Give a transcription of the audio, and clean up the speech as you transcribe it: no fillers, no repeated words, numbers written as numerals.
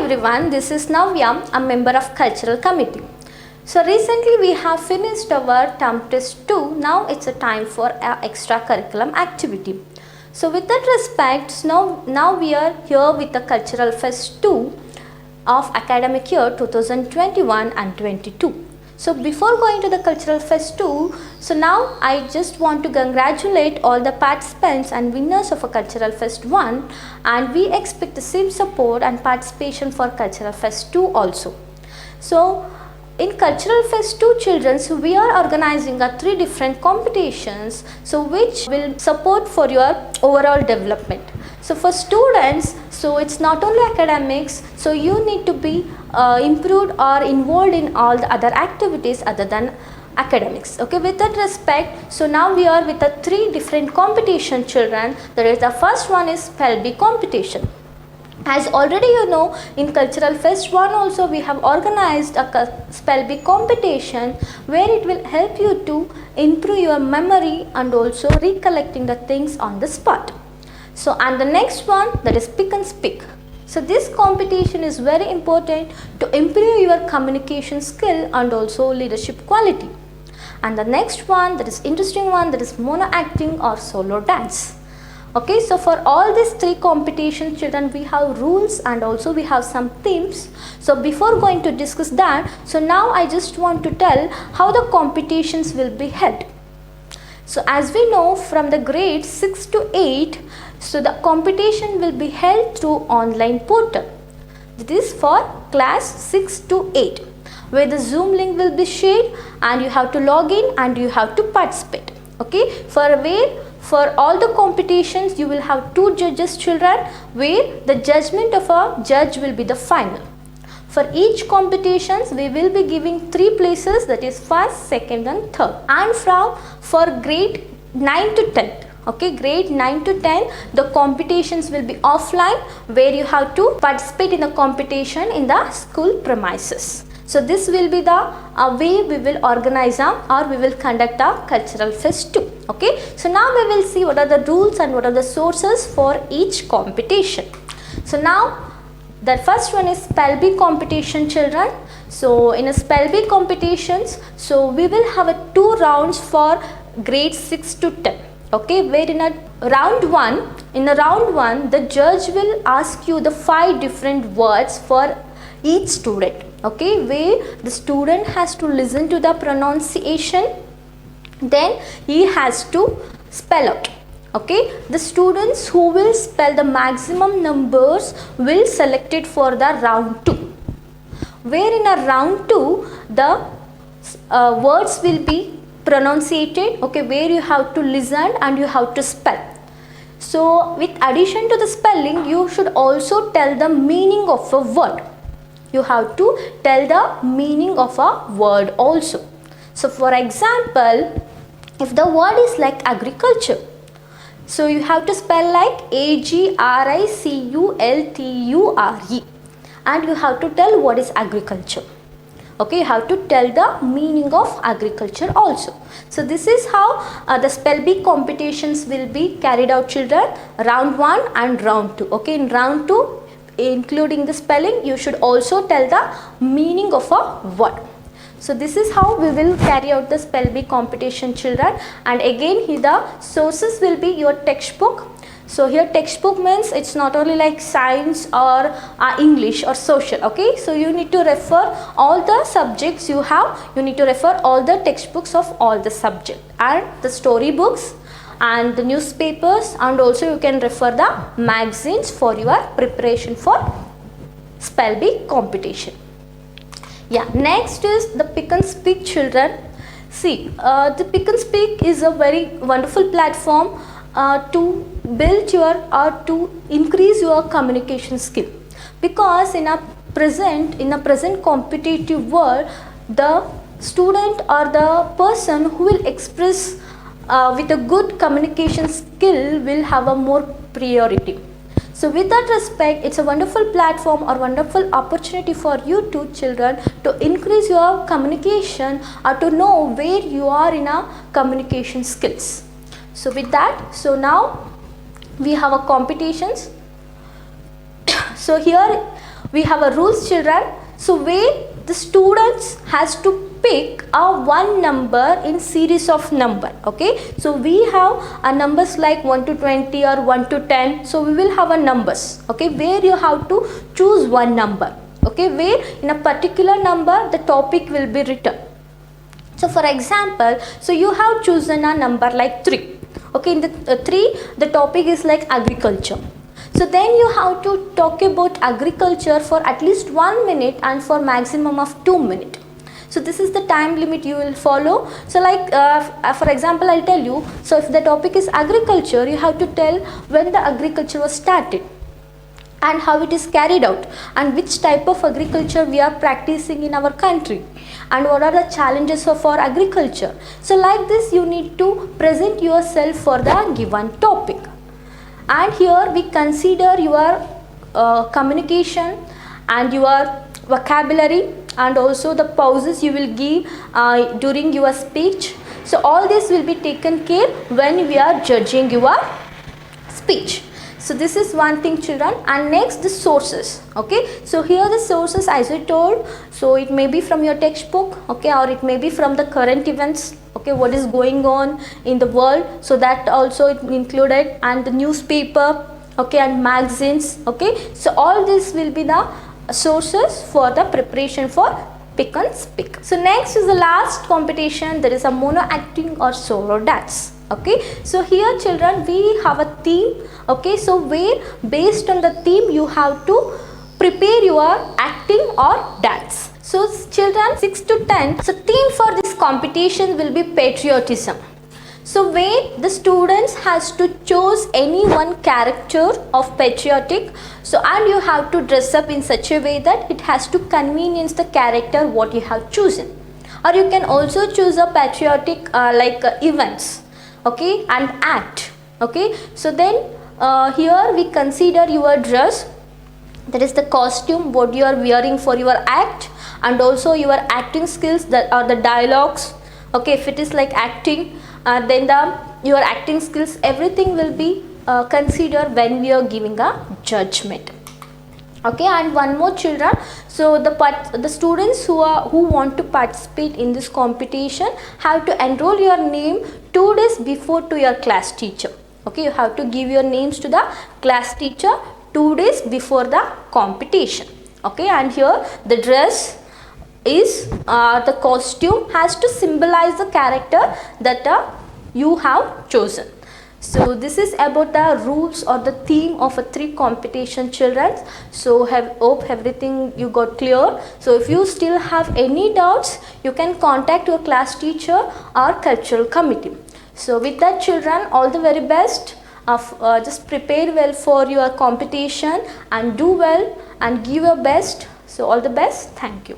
everyone, this is Navya, a member of Cultural Committee. So recently we have finished our term test 2, now it's a time for our extracurriculum activity. So with that respect, now we are here with the Cultural Fest 2 of academic year 2021 and 22. So before going to the Cultural Fest 2, so now I just want to congratulate all the participants and winners of a Cultural Fest 1, and we expect the same support and participation for Cultural Fest 2 also. So in Cultural Fest 2 children, so we are organizing 3 different competitions, so which will support for your overall development. So for students, so it's not only academics, so you need to be improved or involved in all the other activities other than academics. Okay, with that respect, so now we are with the 3 different competition children. That is, the first one is spell bee competition. As already you know, in Cultural Fest 1 also we have organized a spell bee competition where it will help you to improve your memory and also recollecting the things on the spot. So, and the next one, that is pick and speak. So this competition is very important to improve your communication skill and also leadership quality. And the next one, that is interesting one, that is mono acting or solo dance. Okay, so for all these 3 competition children, we have rules and also we have some themes. So before going to discuss that, so now I just want to tell how the competitions will be held. So as we know, from the grades 6 to 8, so the competition will be held through online portal. This is for class 6 to 8, where the Zoom link will be shared and you have to log in and you have to participate. Okay, for all the competitions you will have 2 judges children, where the judgment of a judge will be the final. For each competitions we will be giving 3 places, that is first, second and third. And for grade 9 to 10. Okay, grade 9 to 10, the competitions will be offline, where you have to participate in the competition in the school premises. So this will be the way we will organize or we will conduct a Cultural Fest 2. Okay, so now we will see what are the rules and what are the sources for each competition. So now the first one is spell bee competition children. So in a spell bee competitions, so we will have 2 rounds for grade 6 to 10. Okay, where in a round 1, the judge will ask you the 5 different words for each student. Okay, where the student has to listen to the pronunciation, then he has to spell out. Okay, the students who will spell the maximum numbers will select it for the round 2, where in a round 2 the words will be pronunciated. Okay, where you have to listen and you have to spell. So with addition to the spelling, you should also tell the meaning of a word. You have to tell the meaning of a word also. So for example, if the word is like agriculture, so you have to spell like AGRICULTURE, and you have to tell what is agriculture. Okay, you have to tell the meaning of agriculture also. So this is how the spell bee competitions will be carried out children, round 1 and round 2. Okay, in round 2, including the spelling, you should also tell the meaning of a word. So this is how we will carry out the spell bee competition children. And again here the sources will be your textbook. So here textbook means it's not only like science or English or social. Okay, so you need to refer all the subjects you have. You need to refer all the textbooks of all the subject and the story books and the newspapers, and also you can refer the magazines for your preparation for spell bee competition. Yeah, next is the pick and speak children. See, the pick and speak is a very wonderful platform to build your or to increase your communication skill, because in a present competitive world, the student or the person who will express with a good communication skill will have a more priority. So with that respect, it's a wonderful platform or wonderful opportunity for you two children to increase your communication or to know where you are in a communication skills. So with that, so now we have a competitions. So here we have a rules, children. So where the students has to pick a one number in series of number. Okay, so we have a numbers like 1 to 20 or 1 to 10. So we will have a numbers, okay, where you have to choose one number, okay, where in a particular number the topic will be written. So for example, so you have chosen a number like 3. Okay, in the 3 the topic is like agriculture. So then you have to talk about agriculture for at least 1 minute and for maximum of 2 minutes. So this is the time limit you will follow. So like for example, I'll tell you, so if the topic is agriculture, you have to tell when the agriculture was started and how it is carried out and which type of agriculture we are practicing in our country and what are the challenges of our agriculture. So like this you need to present yourself for the given topic, and here we consider your communication and your vocabulary and also the pauses you will give during your speech. So all this will be taken care when we are judging your speech. So this is one thing, children. And next, the sources. Okay, so here the sources, as I told, so it may be from your textbook, okay, or it may be from the current events, okay, what is going on in the world, so that also it included, and the newspaper, okay, and magazines. Okay, so all this will be the sources for the preparation for pick and speak. So next is the last competition, that is a mono acting or solo dance. Okay, so here children we have a theme. Okay, so where based on the theme you have to prepare your acting or dance. So children 6 to 10, so theme for this competition will be patriotism. So where the students has to choose any one character of patriotic, so and you have to dress up in such a way that it has to convenience the character what you have chosen. Or you can also choose a patriotic events, okay, and act. Okay, so then here we consider your dress, that is the costume what you are wearing for your act, and also your acting skills, that are the dialogues. Okay, if it is like acting, then your acting skills, everything will be considered when we are giving a judgment. Okay, and one more, children, so the students who want to participate in this competition have to enroll your name 2 days before to your class teacher. Okay, you have to give your names to the class teacher 2 days before the competition. Okay, and here the dress is the costume has to symbolize the character that you have chosen. So this is about the rules or the theme of a 3 competition, children. So hope everything you got clear. So if you still have any doubts, you can contact your class teacher or cultural committee. So with that, children, all the very best. Just prepare well for your competition and do well and give your best. So all the best. Thank you.